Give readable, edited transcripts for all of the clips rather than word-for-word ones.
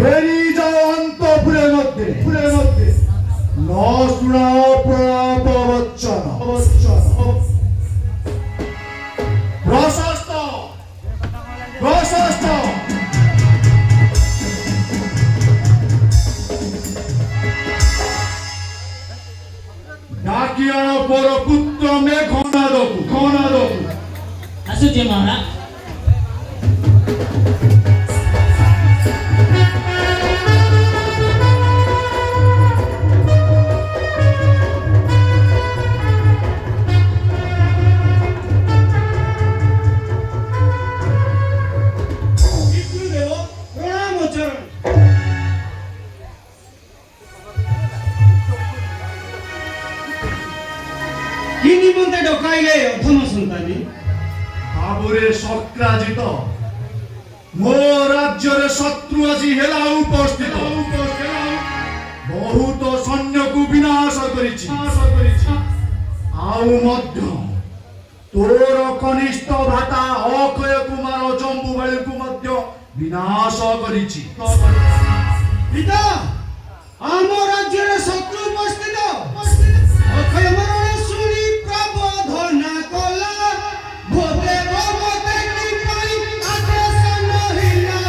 বেরিয়ে যাও অন্তঃপুরের মধ্যে ন শোনাও প্রবচন প্রশস্ত প্রশস্ত ডাকি আনো বড় পুত্র মেঘনাদকু আসুচি মহারাজ। ডকাইলে অধম সন্তানী বাবুরে সক্রাজিত মো রাজ্যের শত্রু আজি হেলা উপস্থিত বহুত সৈন্যকু বিনাশ করিছি আউ মধ্য তোর কনিষ্ঠ ভ্রাতা অক্ষয় কুমার জম্বুবাড়িকু মধ্য বিনাশ করিছি। পিতা আম রাজ্যের শত্রু উপস্থিত অক্ষয় মরণ শুনি প্রবোধনা কলা ভোতে ভবতে কৃপাই আদেশ নহিলা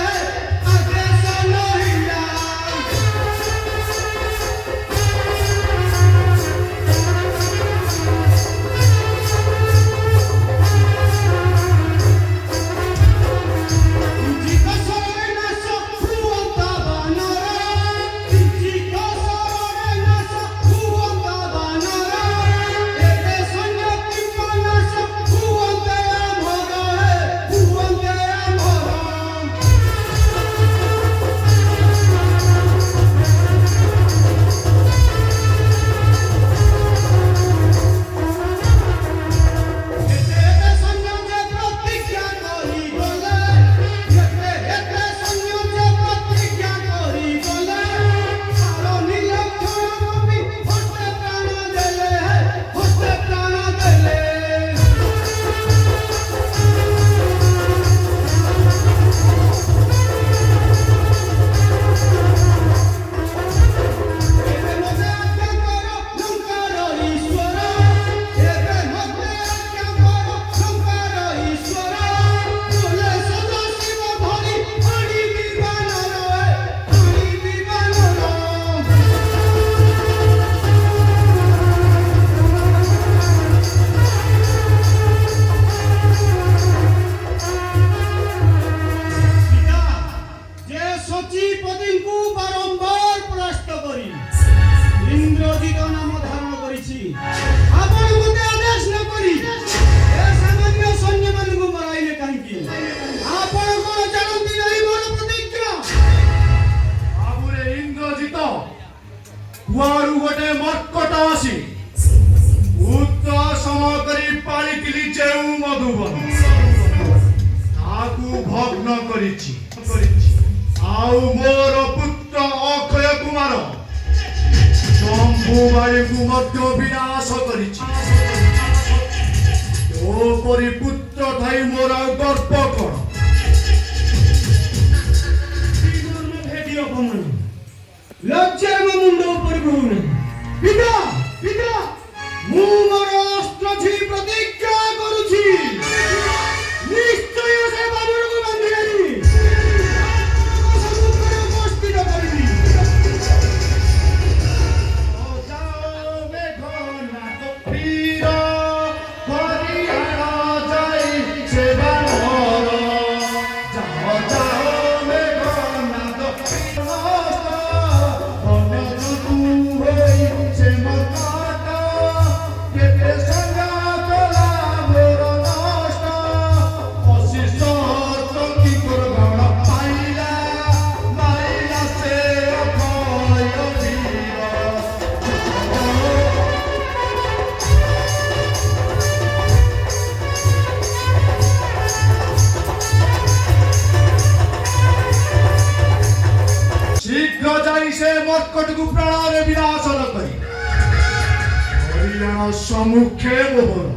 কুয়ারু গোটে মর্কট আসি উত্তর সমকরি পালিকিলি চেউ মধুবন তাকু ভগ্ন করিছি আউ মোর পুত্র অক্ষয় কুমার জম্বুবাড়িকু মধ্য বিনাশ করিছি। তোপরি পুত্র ঠাই মোর আউ গর্ব কর ভেটি অপমান লজ্জার মো মুন্ড উপরে গ্রহণ পিতা পিতা মু মোর অস্ত্র ছি প্রতিজ্ঞা করুছি নিশ্চয় সে বাবুরকু বান্ধি আনি সম্মুখে উপস্থিত করিবি। যাও মেঘনাদ বীর হরিয়ানা যাই সেবানর যাও যাও মেঘনাদ শীঘ্র যাই সে মর্কটকু প্রাণে বিনাশন করি হরিয়ানা সম্মুখে মোহন